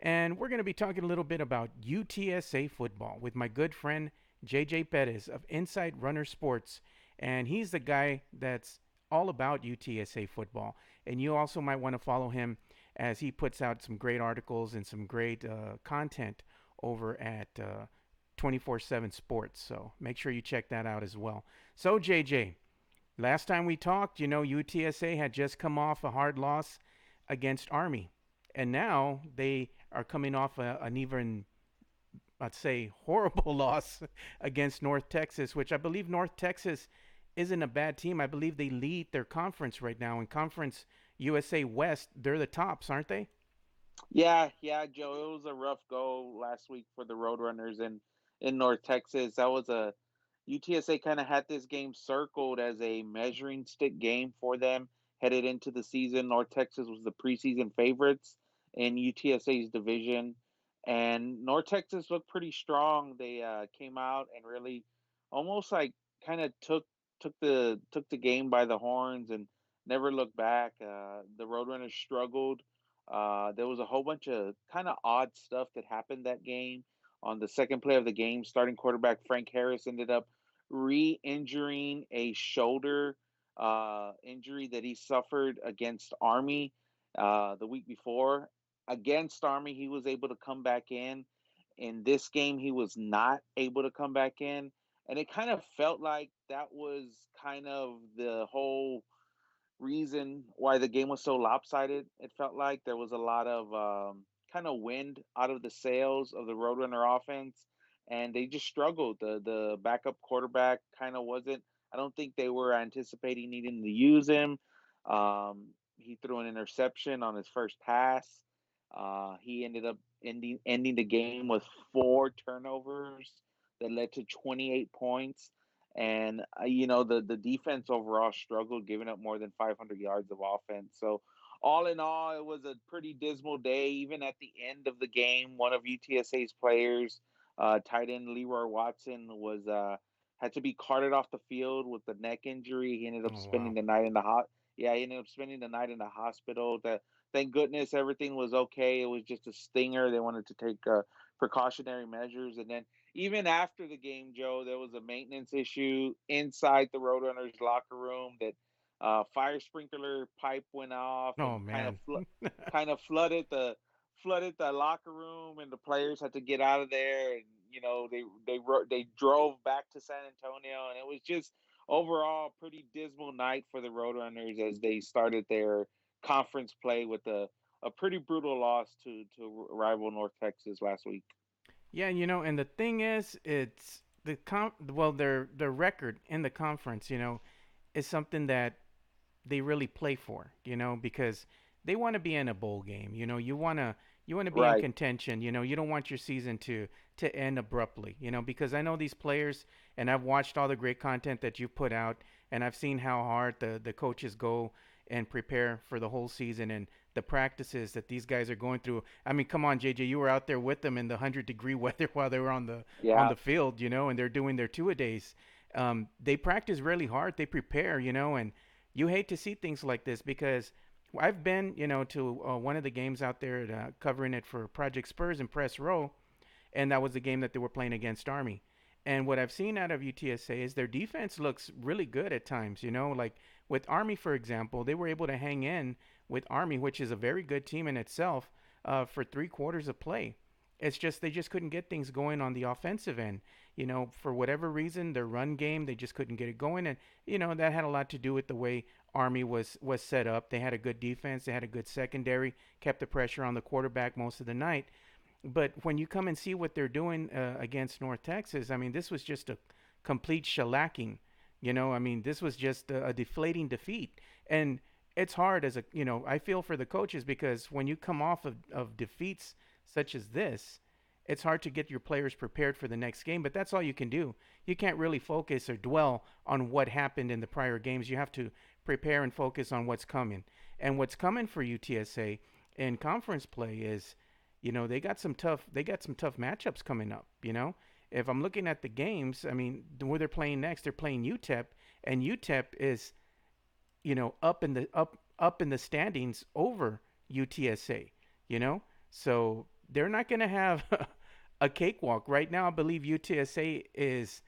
And we're going to be talking a little bit about UTSA football with my good friend JJ Perez of Inside Runner Sports. And he's the guy that's all about UTSA football. And you also might want to follow him as he puts out some great articles and some great content over at 24/7 Sports. So make sure you check that out as well. So, JJ, last time we talked, UTSA had just come off a hard loss against Army. And now they are coming off an even, I'd say, horrible loss against North Texas, which I believe North Texas isn't a bad team. I believe they lead their conference right now. In Conference USA West, they're the tops, aren't they? Yeah, Joe. It was a rough go last week for the Roadrunners in North Texas. That was a UTSA kind of had this game circled as a measuring stick game for them headed into the season. North Texas was the preseason favorites in UTSA's division, and North Texas looked pretty strong. They came out and really almost like kind of took the game by the horns and never looked back. The Roadrunners struggled. There was a whole bunch of kind of odd stuff that happened that game. On the second play of the game, starting quarterback Frank Harris ended up re-injuring a shoulder injury that he suffered against Army the week before. Against Army, he was able to come back in. In this game, he was not able to come back in. And it kind of felt like that was kind of the whole reason why the game was so lopsided. It felt like there was a lot of kind of wind out of the sails of the Roadrunner offense, and they just struggled. The backup quarterback kind of wasn't. I don't think they were anticipating needing to use him. He threw an interception on his first pass. He ended up ending the game with four turnovers that led to 28 points. And the defense overall struggled, giving up more than 500 yards of offense. So all in all, it was a pretty dismal day. Even at the end of the game, one of UTSA's players, tight end Leroy Watson, was had to be carted off the field with a neck injury. He ended up Oh, spending wow. the night in the hot. Yeah, he ended up spending the night in the hospital. Thank goodness everything was okay. It was just a stinger. They wanted to take precautionary measures, and then even after the game, Joe, there was a maintenance issue inside the Roadrunners locker room that fire sprinkler pipe went off and Oh, man. kind of flooded the locker room, and the players had to get out of there. And they drove back to San Antonio, and it was just overall a pretty dismal night for the Roadrunners as they started their conference play with a pretty brutal loss to rival North Texas last week. Yeah, and the thing is, it's well, their record in the conference, is something that they really play for, because they want to be in a bowl game. You want to be in Right. contention. You don't want your season to end abruptly. Because I know these players, and I've watched all the great content that you've put out, and I've seen how hard the coaches go and prepare for the whole season and the practices that these guys are going through. I mean, come on, JJ, you were out there with them in the 100-degree weather while they were on Yeah. the field, and they're doing their two a days. They practice really hard. They prepare, and you hate to see things like this because I've been, to one of the games out there covering it for Project Spurs and Press Row, and that was the game that they were playing against Army. And what I've seen out of UTSA is their defense looks really good at times. Like with Army, for example, they were able to hang in with Army, which is a very good team in itself, for 3 quarters of play. It's just they just couldn't get things going on the offensive end. For whatever reason, their run game they just couldn't get it going, and that had a lot to do with the way Army was set up. They had a good defense, they had a good secondary, kept the pressure on the quarterback most of the night. But when you come and see what they're doing against North Texas, I mean, this was just a complete shellacking. I mean, this was just a deflating defeat. And it's hard I feel for the coaches because when you come off of defeats such as this, it's hard to get your players prepared for the next game, but that's all you can do. You can't really focus or dwell on what happened in the prior games. You have to prepare and focus on what's coming. And what's coming for UTSA in conference play is they got some tough matchups coming up. If I'm looking at the games, I mean, where they're playing next, they're playing UTEP, and UTEP is up in the standings over UTSA. You know, so they're not going to have a cakewalk. Right now, I believe UTSA is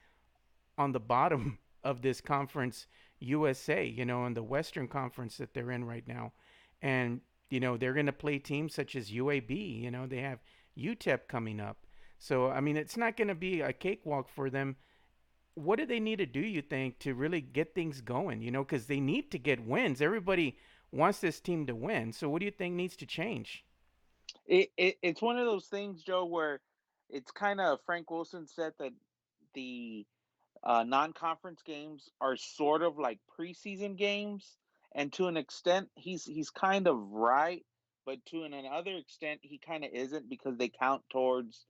on the bottom of this conference, USA, in the Western Conference that they're in right now. And, they're going to play teams such as UAB. They have UTEP coming up. So, I mean, it's not going to be a cakewalk for them. What do they need to do, you think, to really get things going? Because they need to get wins. Everybody wants this team to win. So, what do you think needs to change? It's one of those things, Joe, where it's kind of Frank Wilson said that the non-conference games are sort of like preseason games, and to an extent, he's kind of right, but to another extent, he kind of isn't because they count towards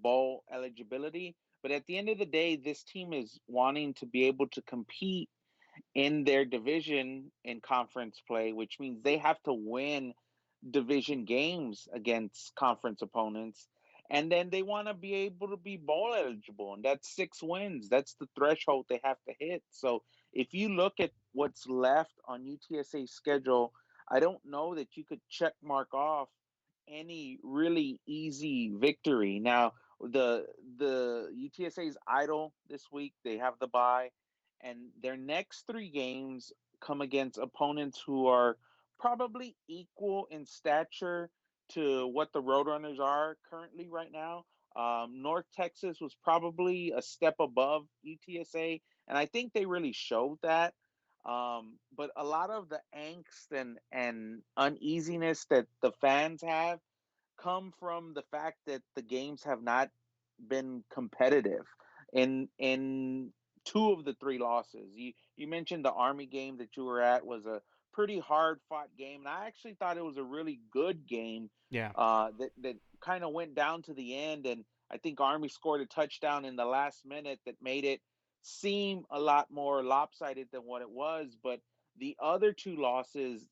bowl eligibility. But at the end of the day, this team is wanting to be able to compete in their division in conference play, which means they have to win division games against conference opponents. And then they want to be able to be bowl eligible, and that's 6 wins. That's the threshold they have to hit. So if you look at what's left on UTSA's schedule, I don't know that you could check mark off any really easy victory. Now, the UTSA's idle this week. They have the bye, and their next 3 games come against opponents who are probably equal in stature to what the Roadrunners are currently right now. North Texas was probably a step above UTSA, and I think they really showed that. But a lot of the angst and uneasiness that the fans have come from the fact that the games have not been competitive in 2 of the 3 losses. You mentioned the Army game that you were at was a pretty hard fought game, and I actually thought it was a really good game Yeah. that kind of went down to the end, and I think Army scored a touchdown in the last minute that made it seem a lot more lopsided than what it was. But the other 2 losses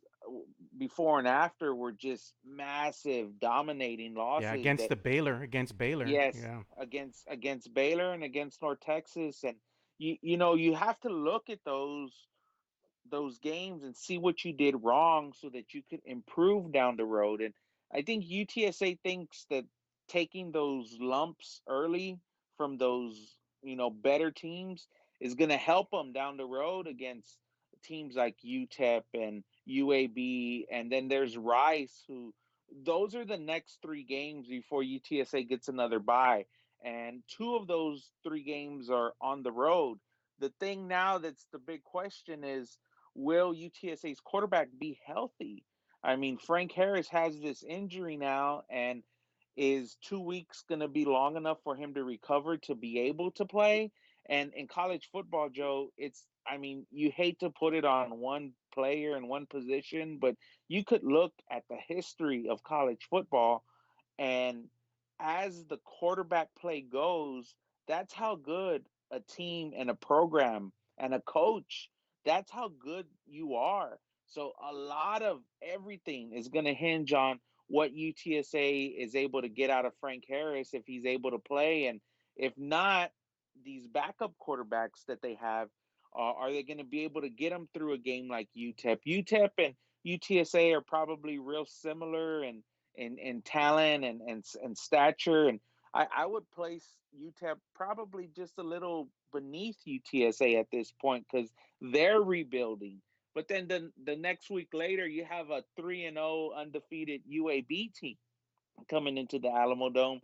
before and after were just massive, dominating Yeah, losses against that the Baylor, against Baylor. yes, Yeah. against Baylor and against North Texas, and you have to look at those games and see what you did wrong so that you could improve down the road. And I think UTSA thinks that taking those lumps early from those, better teams is going to help them down the road against teams like UTEP and UAB. And then there's Rice, who those are the next 3 games before UTSA gets another bye. And 2 of those 3 games are on the road. The thing now that's the big question is, will UTSA's quarterback be healthy? I mean, Frank Harris has this injury now, and is 2 weeks going to be long enough for him to recover to be able to play? And in college football, Joe, I mean, you hate to put it on one player and one position, but you could look at the history of college football, and as the quarterback play goes, that's how good a team and a program and a coach, that's how good you are. So a lot of everything is going to hinge on what UTSA is able to get out of Frank Harris if he's able to play. And if not, these backup quarterbacks that they have, are they going to be able to get them through a game like UTEP? UTEP and UTSA are probably real similar in talent and stature. And I would place UTEP probably just a little beneath UTSA at this point because they're rebuilding. But then the next week later, you have a 3-0 undefeated UAB team coming into the Alamo Dome,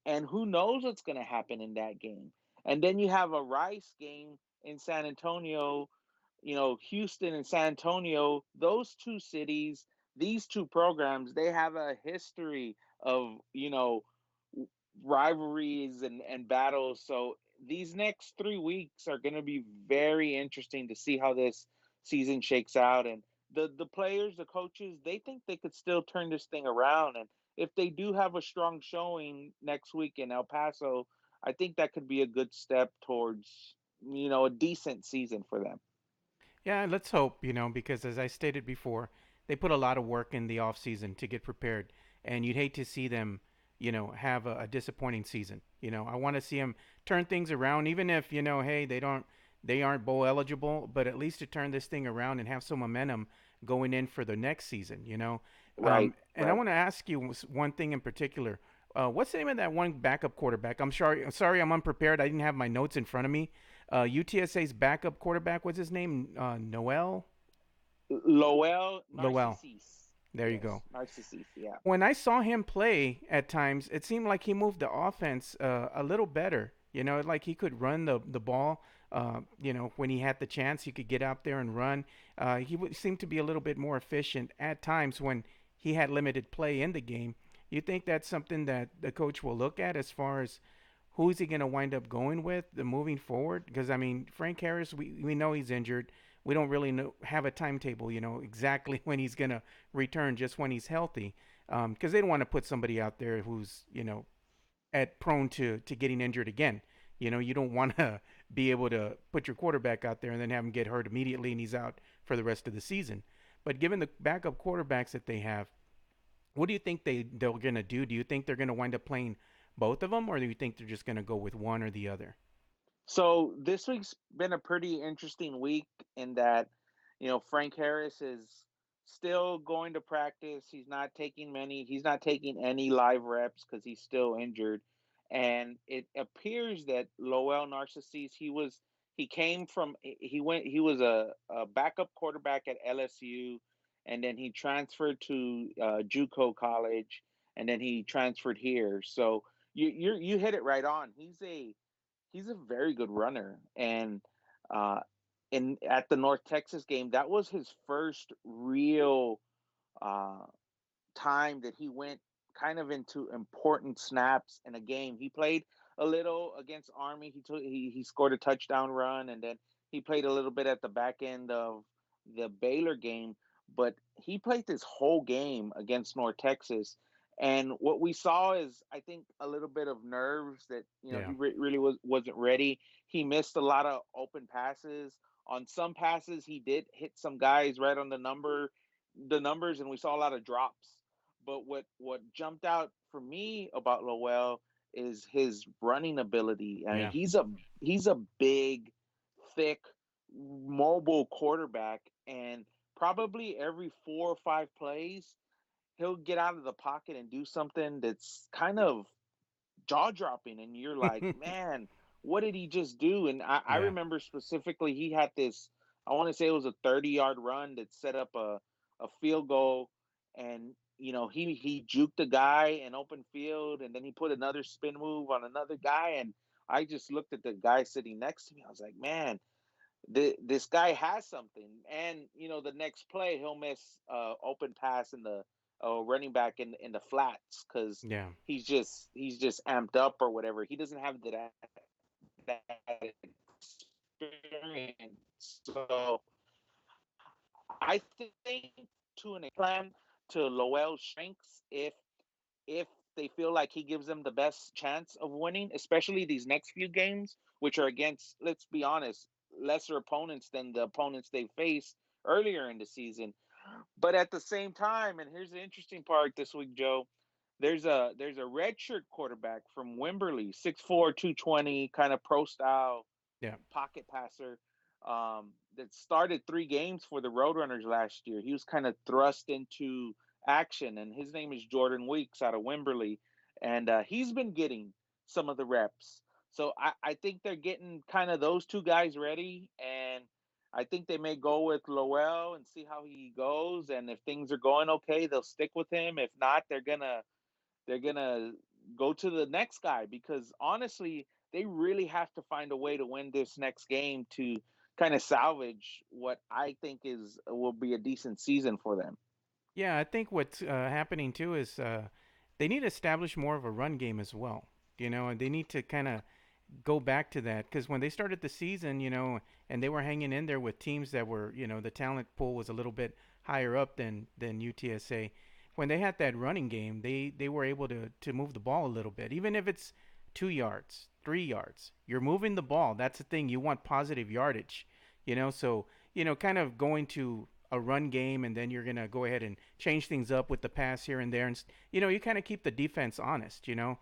and who knows what's going to happen in that game. And then you have a Rice game in San Antonio, Houston and San Antonio, those 2 cities, these 2 programs, they have a history of, rivalries and battles. So these next 3 weeks are going to be very interesting to see how this season shakes out. And the players, the coaches, they think they could still turn this thing around. And if they do have a strong showing next week in El Paso, I think that could be a good step towards, a decent season for them. Yeah, let's hope, because as I stated before, they put a lot of work in the off season to get prepared, and you'd hate to see them, have a disappointing season. I want to see them turn things around, even if hey, they aren't bowl eligible, but at least to turn this thing around and have some momentum going in for the next season. Right. I Right. want to ask you one thing in particular. What's the name of that one backup quarterback? I'm sorry, I'm unprepared. I didn't have my notes in front of me. UTSA's backup quarterback. What's his name? Noel Lowell Lowell. Narcissus. There you go. Yes, Narcissus. Yeah. When I saw him play at times, it seemed like he moved the offense a little better. Like he could run the ball. When he had the chance, he could get out there and run. Seemed to be a little bit more efficient at times when he had limited play in the game. You think that's something that the coach will look at as far as who's he going to wind up going with the moving forward? Because I mean, Frank Harris, we know he's injured. We don't really have a timetable, exactly when he's going to return, just when he's healthy. Because they don't want to put somebody out there who's at prone to getting injured again. You don't want to be able to put your quarterback out there and then have him get hurt immediately and he's out for the rest of the season. But given the backup quarterbacks that they have, what do you think they're gonna do? Do you think they're gonna wind up playing both of them, or do you think they're just gonna go with one or the other? So this week's been a pretty interesting week in that, Frank Harris is still going to practice. He's not taking any live reps because he's still injured. And it appears that Lowell Narcissus, he was a backup quarterback at LSU, and then he transferred to JUCO college, and then he transferred here. So you hit it right on. He's a very good runner, and uh, in at the North Texas game, that was his first real uh, time that he went kind of into important snaps in a game. He played a little against Army. He scored a touchdown run, and then he played a little bit at the back end of the Baylor game. But he played this whole game against North Texas. And what we saw is, I think, a little bit of nerves that he Yeah. really wasn't ready. He missed a lot of open passes. On some passes, he did hit some guys right on the numbers, and we saw a lot of drops. But what jumped out for me about Lowell is his running ability. I mean, Yeah. he's a big, thick, mobile quarterback, and probably every 4 or 5 plays, he'll get out of the pocket and do something that's kind of jaw dropping, and you're like, man, what did he just do? And I Yeah. remember specifically he had this, I want to say it was a 30-yard run that set up a field goal, and he juked a guy in open field, and then he put another spin move on another guy, and I just looked at the guy sitting next to me. I was like, man, this guy has something. And the next play he'll miss open pass in the running back in the flats because Yeah. he's just amped up or whatever. He doesn't have that experience. So I think to an plan to Lowell's strengths, if they feel like he gives them the best chance of winning, especially these next few games, which are against, let's be honest, lesser opponents than the opponents they faced earlier in the season. But at the same time, and here's the interesting part this week, Joe, there's a redshirt quarterback from Wimberley, 6'4", 220, kind of pro style Yeah. pocket passer, that started 3 games for the Roadrunners last year. He was kind of thrust into action, and his name is Jordan Weeks out of Wimberley, and he's been getting some of the reps. So I think they're getting kind of those two guys ready, and I think they may go with Lowell and see how he goes. And if things are going okay, they'll stick with him. If not, they're gonna go to the next guy because honestly, they really have to find a way to win this next game to kind of salvage what I think is will be a decent season for them. Yeah. I think what's happening too is they need to establish more of a run game as well. And they need to kind of go back to that because when they started the season, and they were hanging in there with teams that were, the talent pool was a little bit higher up than UTSA. When they had that running game, they were able to move the ball a little bit, even if it's 2 yards, 3 yards. You're moving the ball. That's the thing. You want positive yardage, So kind of going to a run game, and then you're gonna go ahead and change things up with the pass here and there, and you kind of keep the defense honest, and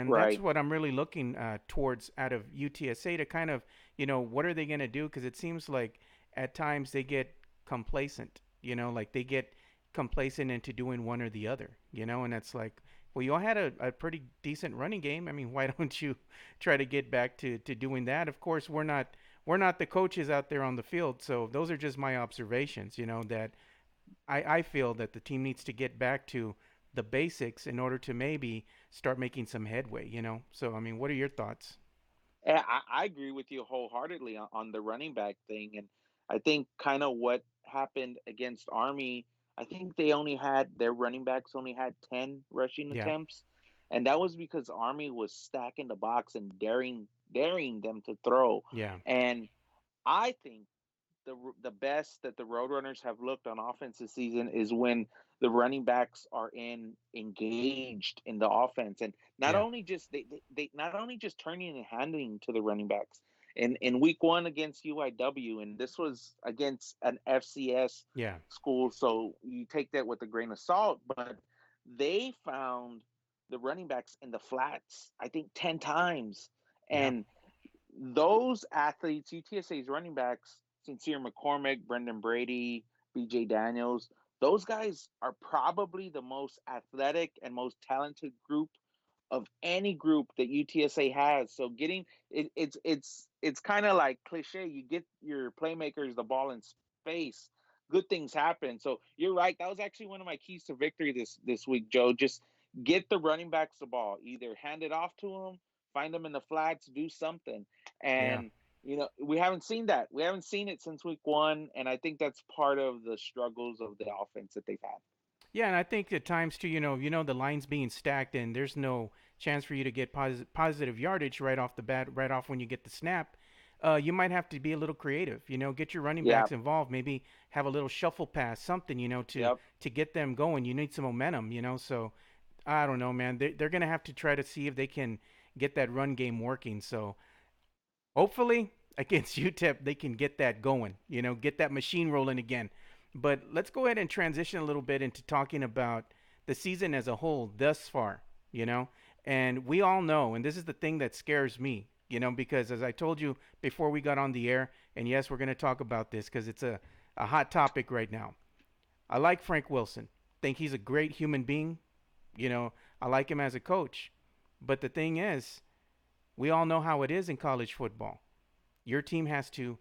that's Right. what I'm really looking towards out of UTSA to kind of, what are they going to do? Because it seems like at times they get complacent, like they get complacent into doing one or the other, and that's like, well, you all had a pretty decent running game. I mean, why don't you try to get back to doing that? Of course, we're not the coaches out there on the field, so those are just my observations, that I feel that the team needs to get back to the basics in order to maybe start making some headway. So, I mean, what are your thoughts? Yeah, I agree with you wholeheartedly on the running back thing, and I think kind of what happened against Army. I think they only had their running backs only had 10 rushing Yeah, attempts, and that was because Army was stacking the box and daring them to throw. yeah, And I think the best that the Roadrunners have looked on offense this season is when the running backs are engaged in the offense, and not yeah, only just they not only just turning and handing to the running backs. In week one against UIW, and this was against an FCS yeah, school, so you take that with a grain of salt. But they found the running backs in the flats, I think 10 times, yeah, and those athletes, UTSA's running backs, Sincere McCormick, Brendan Brady, BJ Daniels, those guys are probably the most athletic and most talented group of any group that UTSA has. So getting it's kind of like cliche. You get your playmakers the ball in space, good things happen. So you're right. That was actually one of my keys to victory this week, Joe. Just get the running backs the ball. Either hand it off to them, find them in the flats, do something. yeah. And we haven't seen that. We haven't seen it since week one, and I think that's part of the struggles of the offense that they've had. Yeah, and I think at times too, the line's being stacked, and there's no chance for you to get positive yardage right off the bat, right off when you get the snap. You might have to be a little creative. Get your running Yeah. backs involved. Maybe have a little shuffle pass, something, to Yep. to get them going. You need some momentum. So I don't know, man. They're gonna have to try to see if they can get that run game working. So hopefully against UTEP they can get that going. Get that machine rolling again. But let's go ahead and transition a little bit into talking about the season as a whole thus far. You know, and we all know, and this is the thing that scares me. Because as I told you before we got on the air, and yes, we're going to talk about this because it's a hot topic right now. I like Frank Wilson. Think he's a great human being. I like him as a coach. But the thing is, we all know how it is in college football. Your team has to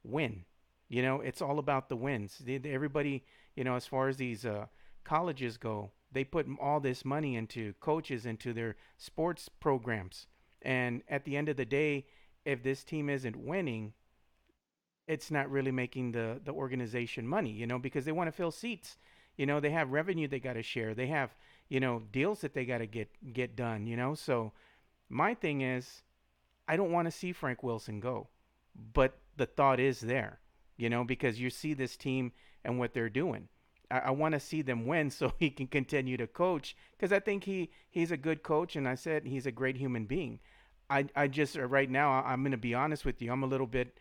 win. It's all about the wins. Everybody, as far as these colleges go, they put all this money into coaches, into their sports programs. And at the end of the day, if this team isn't winning, it's not really making the organization money, because they want to fill seats. They have revenue they got to share. They have, deals that they got to get done, So my thing is, I don't want to see Frank Wilson go, but the thought is there, because you see this team and what they're doing. I want to see them win so he can continue to coach because I think he's a good coach, and I said he's a great human being. I just right now I'm going to be honest with you. I'm a little bit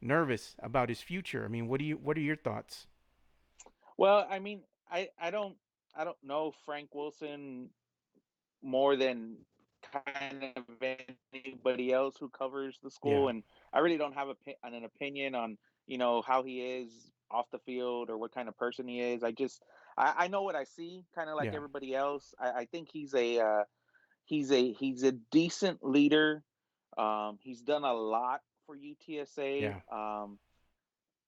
nervous about his future. I mean, what are your thoughts? Well, I mean, I don't know Frank Wilson more than kind of anybody else who covers the school, Yeah, and I really don't have an opinion on how he is off the field or what kind of person he is. I know what I see, kind of like yeah, everybody else. I think he's a decent leader. He's done a lot for UTSA. yeah,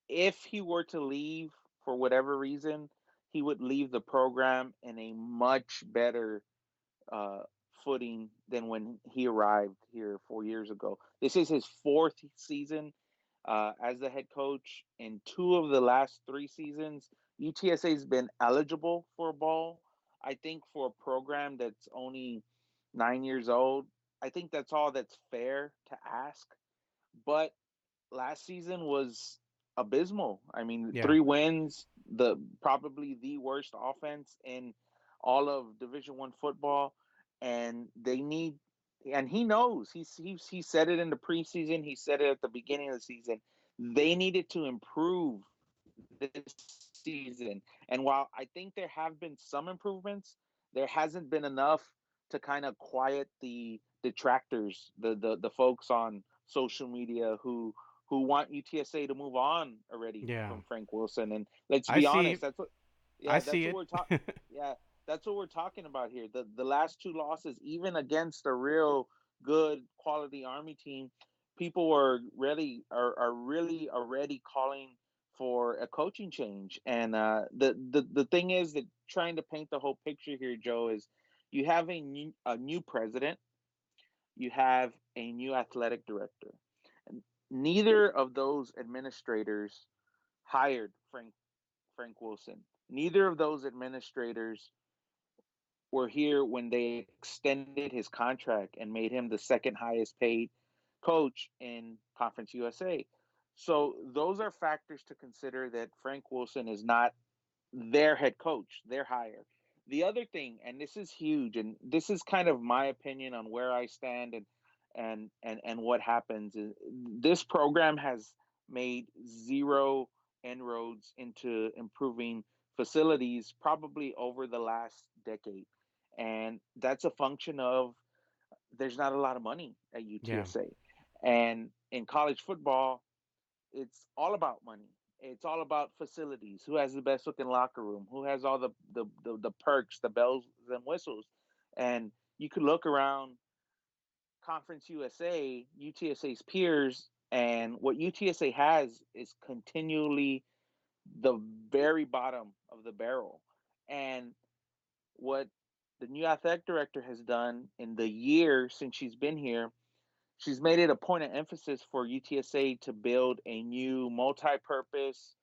If he were to leave for whatever reason, he would leave the program in a much better uh, footing than when he arrived here 4 years ago. This is his fourth season as the head coach. In two of the last three seasons, UTSA has been eligible for a bowl. I think for a program that's only 9 years old, I think that's all that's fair to ask. But last season was abysmal. I mean, yeah, 3 wins, the probably the worst offense in all of Division I football, and they need. And he knows he said it in the preseason. He said it at the beginning of the season. They needed to improve this season. And while I think there have been some improvements, there hasn't been enough to kind of quiet the detractors, the folks on social media who want UTSA to move on already yeah. from Frank Wilson. And let's I be see. honest, that's what. I Yeah, that's see what it. we're talking. Yeah, that's what we're talking about here. The last two losses, even against a real good quality Army team, people are really already calling for a coaching change. And the thing is that trying to paint the whole picture here, Joe, is you have a new president, you have a new athletic director. And neither of those administrators hired Frank Wilson. Neither of those administrators were here when they extended his contract and made him the second highest paid coach in Conference USA. So those are factors to consider that Frank Wilson is not their head coach, their hire. The other thing, and this is huge, and this is kind of my opinion on where I stand and what happens is this program has made zero inroads into improving facilities probably over the last decade. And that's a function of there's not a lot of money at Yeah. UTSA. And in college football, it's all about money. It's all about facilities. Who has the best looking locker room? Who has all the perks, the bells and whistles? And you could look around Conference USA, UTSA's peers, and what UTSA has is continually the very bottom of the barrel. And what the new athletic director has done in the year since she's been here, she's made it a point of emphasis for UTSA to build a new multi-purpose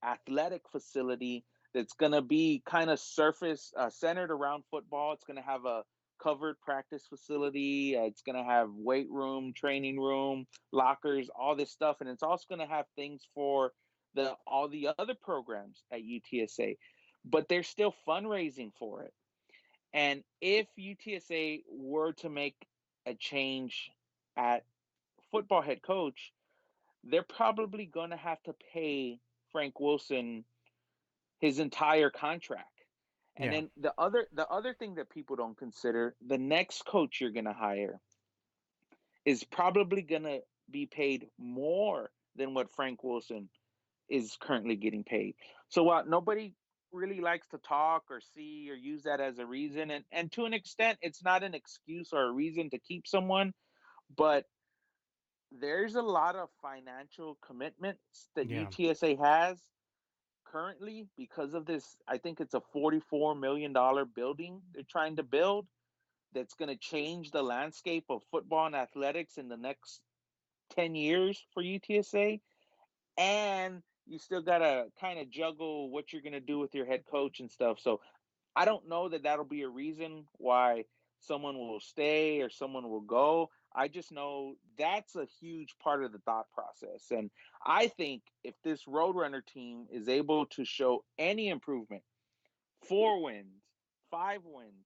athletic facility that's going to be kind of surface centered around football. It's going to have a covered practice facility. It's going to have weight room, training room, lockers, all this stuff, and it's also going to have things for the all the other programs at UTSA. But there's still fundraising for it. And if UTSA were to make a change at football head coach, they're probably going to have to pay Frank Wilson his entire contract. And Yeah. then the other thing that people don't consider, the next coach you're going to hire is probably going to be paid more than what Frank Wilson is currently getting paid. So while nobody really likes to talk or see or use that as a reason, and to an extent, it's not an excuse or a reason to keep someone, but there's a lot of financial commitments that Yeah. UTSA has currently because of this. I think it's a $44 million building they're trying to build that's going to change the landscape of football and athletics in the next 10 years for UTSA. And you still got to kind of juggle what you're going to do with your head coach and stuff. So I don't know that that'll be a reason why someone will stay or someone will go. I just know that's a huge part of the thought process. And I think if this Roadrunner team is able to show any improvement, 4 wins, 5 wins,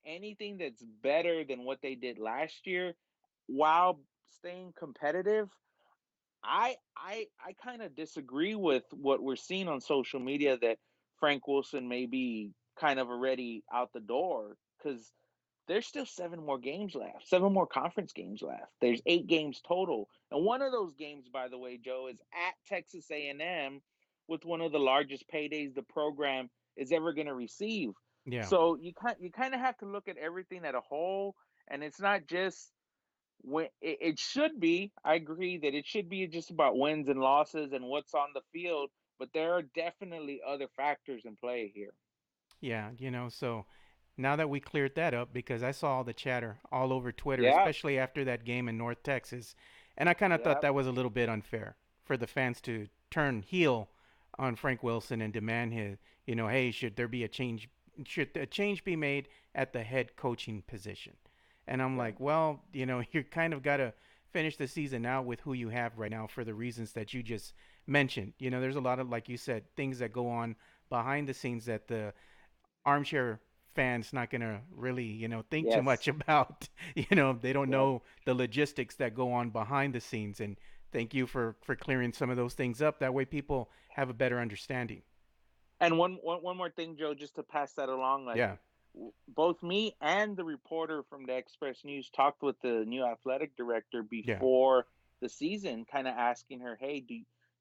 anything that's better than what they did last year while staying competitive, I kind of disagree with what we're seeing on social media that Frank Wilson may be kind of already out the door because there's still 7 more games left, 7 more conference games left. There's 8 games total, and one of those games, by the way, Joe, is at Texas A&M with one of the largest paydays the program is ever going to receive. Yeah. So you kind of have to look at everything at a whole, and it's not just when it should be. I agree that it should be just about wins and losses and what's on the field, but there are definitely other factors in play here. Yeah, so now that we cleared that up, because I saw all the chatter all over Twitter, Yeah, especially after that game in North Texas, and I kind of thought yeah, that was a little bit unfair for the fans to turn heel on Frank Wilson and demand his, hey, should there be a change? Should a change be made at the head coaching position? And I'm yeah, like, well, you kind of got to finish the season out with who you have right now for the reasons that you just mentioned. There's a lot of, like you said, things that go on behind the scenes that the armchair fans not gonna really think too much yes. about. They don't Yep. know the logistics that go on behind the scenes. And thank you for clearing some of those things up. That way people have a better understanding. And one more thing, Joe, just to pass that along, like Yeah. both me and the reporter from the Express News talked with the new athletic director Yeah. before the season, kind of asking her, "Hey,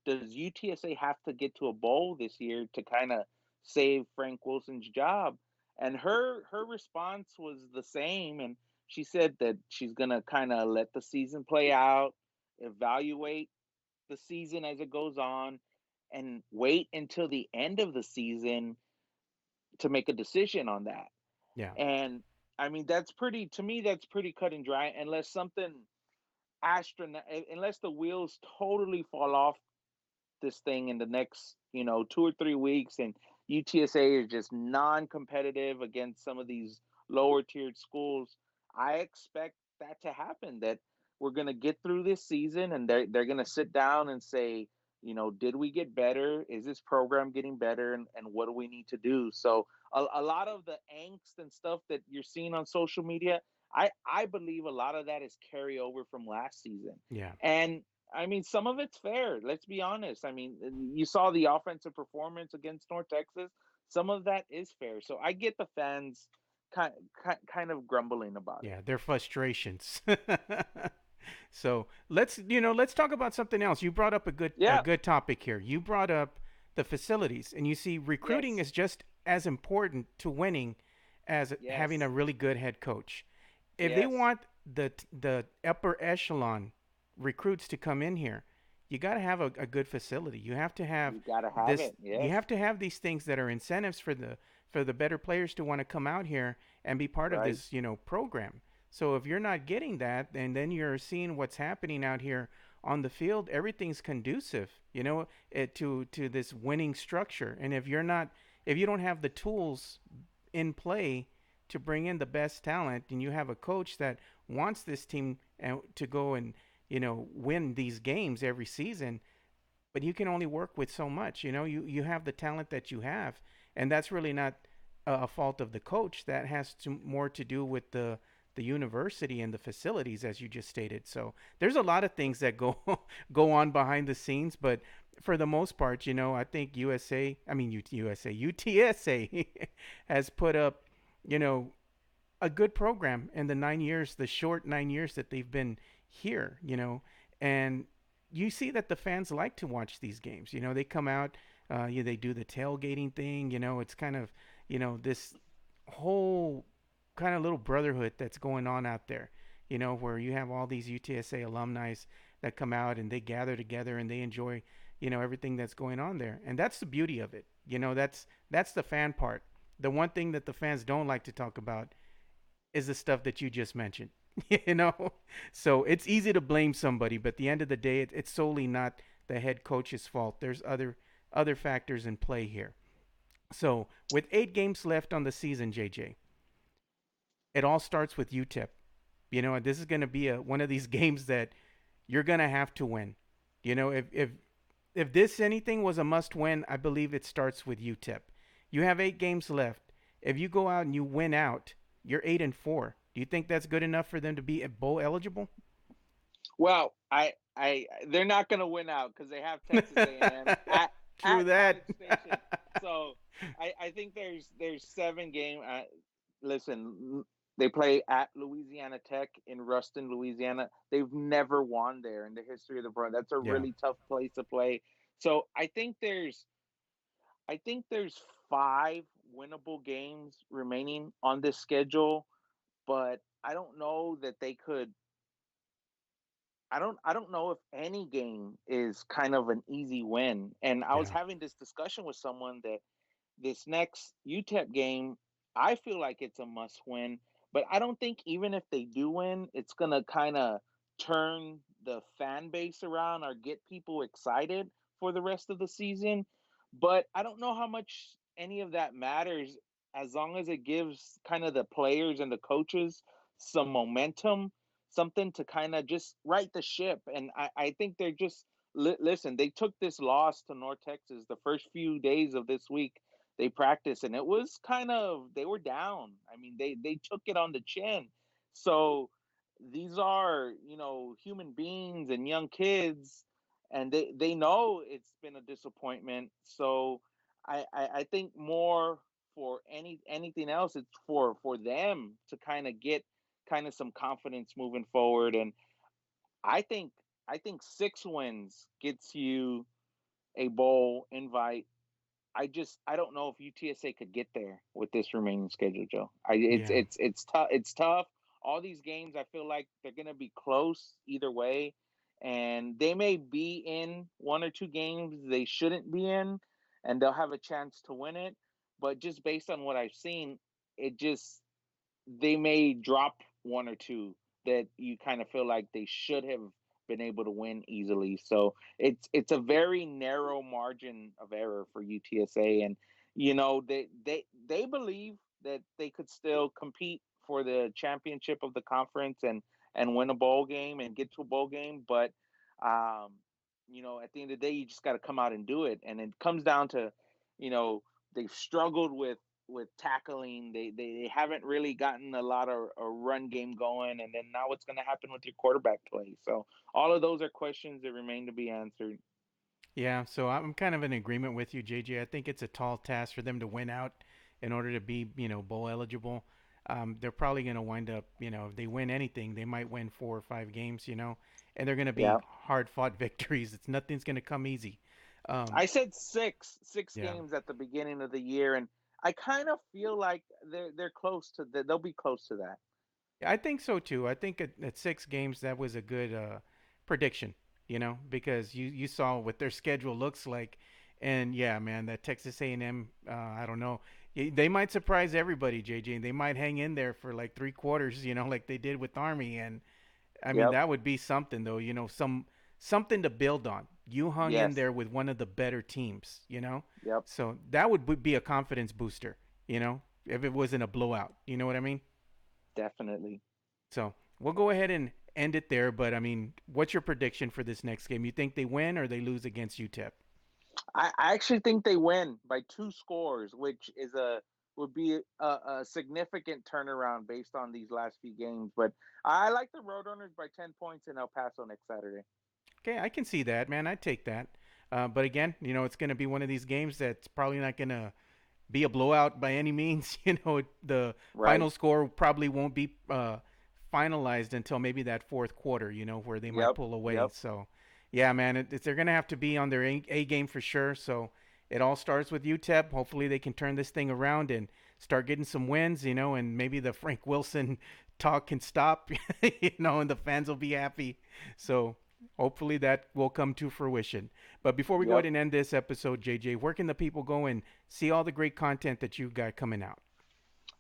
does UTSA have to get to a bowl this year to kind of save Frank Wilson's job. And her response was the same, and she said that she's gonna kind of let the season play out, evaluate the season as it goes on, and wait until the end of the season to make a decision on that. Yeah. And I mean, that's pretty to me. That's pretty cut and dry, unless something astronaut, unless the wheels totally fall off this thing in the next, 2 or 3 weeks, and UTSA is just non-competitive against some of these lower tiered schools. I expect that to happen. That we're going to get through this season, and they're going to sit down and say, did we get better? Is this program getting better? And what do we need to do? So a lot of the angst and stuff that you're seeing on social media, I believe a lot of that is carryover from last season. Yeah. And I mean, some of it's fair. Let's be honest. I mean, you saw the offensive performance against North Texas. Some of that is fair. So I get the fans kind of grumbling about it. Yeah, their frustrations. So let's talk about something else. You brought up a Yeah. good topic here. You brought up the facilities, and you see recruiting Yes. is just as important to winning as having a Yes. really good head coach. If they Yes. want the upper echelon recruits to come in here, you got to have a good facility. You have to have You got to have this. it. You Yes. have to have these things that are incentives for the better players to want to come out here and be part of Right. this program. So if you're not getting that, and then you're seeing what's happening out here on the field, everything's conducive, to this winning structure. And if you don't have the tools in play to bring in the best talent, and you have a coach that wants this team to go and win these games every season, but you can only work with so much. You have the talent that you have, and that's really not a fault of the coach. That has more to do with the university and the facilities, as you just stated. So there's a lot of things that go go on behind the scenes, but for the most part, I think UTSA has put up, you know, a good program in the 9 years, the short 9 years that they've been here, and you see that the fans like to watch these games. They come out, they do the tailgating thing. It's kind of, this whole kind of little brotherhood that's going on out there. Where you have all these UTSA alumni that come out and they gather together and they enjoy, everything that's going on there, and that's the beauty of it. That's the fan part. The one thing that the fans don't like to talk about is the stuff that you just mentioned. you know, so it's easy to blame somebody, but at the end of the day, it's solely not the head coach's fault. There's other factors in play here. So with 8 games left on the season, JJ, it all starts with UTEP. This is going to be one of these games that you're going to have to win. If this anything was a must win, I believe it starts with UTEP. You have 8 games left. If you go out and you win out, you're 8-4. Do you think that's good enough for them to be bowl eligible? Well, they're not going to win out because they have Texas A&M True at that. College Station. So I think there's 7 game. Listen, they play at Louisiana Tech in Ruston, Louisiana. They've never won there in the history of the program. That's a Yeah, really tough place to play. So I think there's 5 winnable games remaining on this schedule, but I don't know that they could. I don't know if any game is kind of an easy win. And I was yeah, having this discussion with someone that this next UTEP game, I feel like it's a must win, but I don't think even if they do win, it's going to kind of turn the fan base around or get people excited for the rest of the season. But I don't know how much any of that matters as long as it gives kind of the players and the coaches some momentum, something to kind of just right the ship. And I think they're just, listen, they took this loss to North Texas the first few days of this week. They practiced and it was kind of, they were down. I mean, they took it on the chin. So these are, human beings and young kids, and they know it's been a disappointment. So I think more for anything else, it's for them to kind of get kind of some confidence moving forward. And I think I think 6 wins gets you a bowl invite. I don't know if UTSA could get there with this remaining schedule, Joe. Yeah. It's tough. It's tough. All these games, I feel like they're gonna be close either way, and they may be in one or two games they shouldn't be in, and they'll have a chance to win it. But just based on what I've seen, it just they may drop one or two that you kind of feel like they should have been able to win easily. So it's a very narrow margin of error for UTSA, and they believe that they could still compete for the championship of the conference and win a bowl game and get to a bowl game, but um, at the end of the day, you just got to come out and do it, and it comes down to you know they've struggled with tackling. They haven't really gotten a lot of a run game going, and then now what's going to happen with your quarterback play? So all of those are questions that remain to be answered. Yeah, so I'm kind of in agreement with you, JJ. I think it's a tall task for them to win out in order to be, bowl eligible. They're probably going to wind up, if they win anything, they might win 4 or 5 games, and they're going to be Yeah, hard-fought victories. Nothing's going to come easy. Um, I said six yeah, games at the beginning of the year, and I kind of feel like they're close to that. They'll be close to that. I think so too. I think at 6 games that was a good prediction, because you saw what their schedule looks like, and yeah, man, that Texas A&M, I don't know, they might surprise everybody, JJ. They might hang in there for like 3 quarters, like they did with Army, and I mean Yep. that would be something though, something to build on. You hung in Yes. there with one of the better teams. Yep. So that would be a confidence booster, if it wasn't a blowout. You know what I mean? Definitely. So we'll go ahead and end it there. But I mean, what's your prediction for this next game? You think they win or they lose against UTEP? I actually think they win by two scores, which is a would be a significant turnaround based on these last few games. But I like the Roadrunners by 10 points in El Paso next Saturday. Okay, I can see that, man. I'd take that. But again, it's going to be one of these games that's probably not going to be a blowout by any means. The Right. final score probably won't be finalized until maybe that fourth quarter, where they might Yep. pull away. Yep. So, yeah, man, they're going to have to be on their A game for sure. So, it all starts with UTEP. Hopefully, they can turn this thing around and start getting some wins, and maybe the Frank Wilson talk can stop, and the fans will be happy. So, hopefully, that will come to fruition. But before we go ahead Yep. and end this episode, JJ, where can the people go and see all the great content that you've got coming out?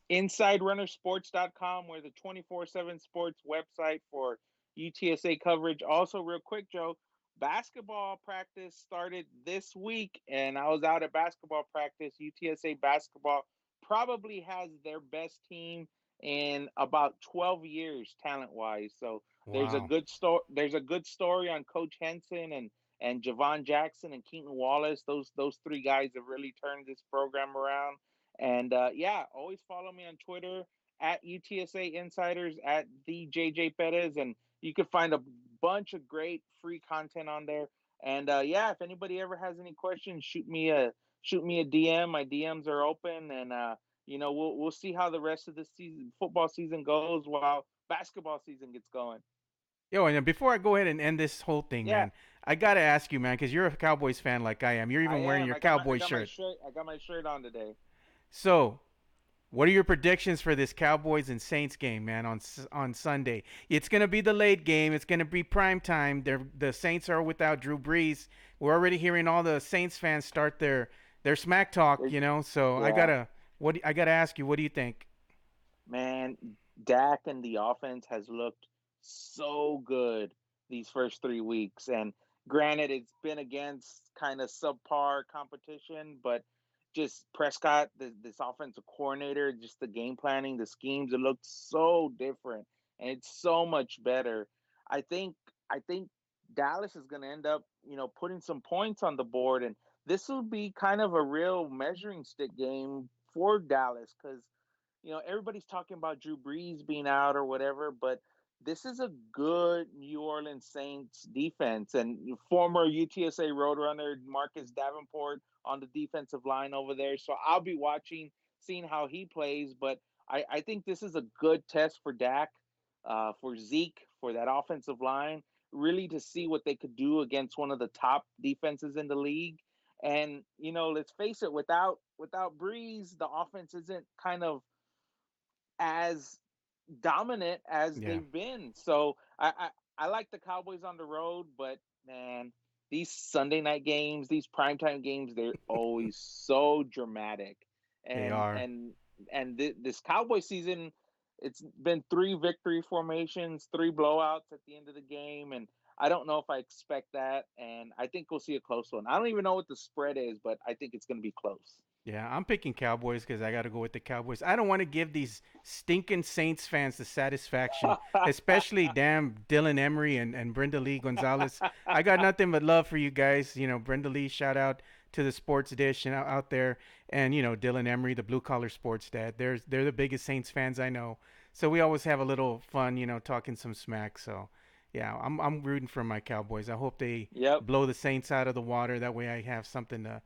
InsideRunnerSports.com, we're the 24/7 sports website for UTSA coverage. Also, real quick, Joe, basketball practice started this week, and I was out at basketball practice. UTSA basketball probably has their best team in about 12 years, talent wise. So there's a Wow. good story. There's a good story on Coach Henson and Javon Jackson and Keaton Wallace. Those three guys have really turned this program around. And yeah, always follow me on Twitter at UTSA Insiders at the JJ Perez, and you can find a bunch of great free content on there. And yeah, if anybody ever has any questions, shoot me a DM. My DMs are open, and we'll see how the rest of the season, football season, goes while basketball season gets going. Yo, and before I go ahead and end this whole thing, Yeah, man, I gotta ask you, man, because you're a Cowboys fan like I am. You're I even wearing am. your I Cowboys got my shirt. shirt. I got my shirt on today. So, what are your predictions for this Cowboys and Saints game, man, on Sunday? It's gonna be the late game. It's gonna be prime time. The Saints are without Drew Brees. We're already hearing all the Saints fans start their smack talk, So Yeah. I gotta ask you, what do you think? Man, Dak and the offense has looked so good these first 3 weeks. And granted, it's been against kind of subpar competition, but just Prescott, this offensive coordinator, just the game planning, the schemes, it looked so different and it's so much better. I think I think Dallas is going to end up, putting some points on the board, and this will be kind of a real measuring stick game for Dallas because everybody's talking about Drew Brees being out or whatever, but this is a good New Orleans Saints defense and former UTSA Roadrunner Marcus Davenport on the defensive line over there. So I'll be watching, seeing how he plays. But I think this is a good test for Dak, for Zeke, for that offensive line, really to see what they could do against one of the top defenses in the league. And let's face it, without Breeze, the offense isn't kind of as dominant as Yeah, they've been. So I like the Cowboys on the road, but man, these Sunday night games, these primetime games, they're always so dramatic. they And are. and this Cowboy season, it's been three victory formations, three blowouts at the end of the game, and I don't know if I expect that. And I think we'll see a close one. I don't even know what the spread is, but I think it's going to be close. Yeah, I'm picking Cowboys because I got to go with the Cowboys. I don't want to give these stinking Saints fans the satisfaction, especially damn Dylan Emery and Brenda Lee Gonzalez. I got nothing but love for you guys. Brenda Lee, shout out to the sports dish and out there, and Dylan Emery, the blue collar sports dad. They're the biggest Saints fans I know. So we always have a little fun, talking some smack. So yeah, I'm rooting for my Cowboys. I hope they Yep, blow the Saints out of the water. That way I have something to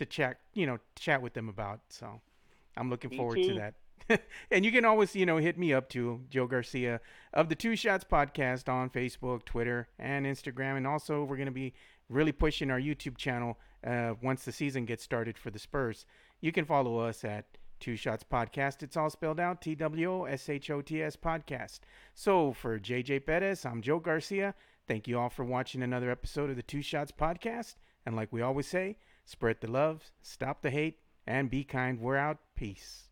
chat with them about. So I'm looking me forward to too. that. And you can always, hit me up too, Joe Garcia of the Two Shots Podcast on Facebook, Twitter, and Instagram. And also, we're going to be really pushing our YouTube channel once the season gets started for the Spurs. You can follow us at Two Shots Podcast. It's all spelled out TWOSHOTS Podcast. So for JJ Perez, I'm Joe Garcia. Thank you all for watching another episode of the Two Shots Podcast. And like we always say, spread the love, stop the hate, and be kind. We're out. Peace.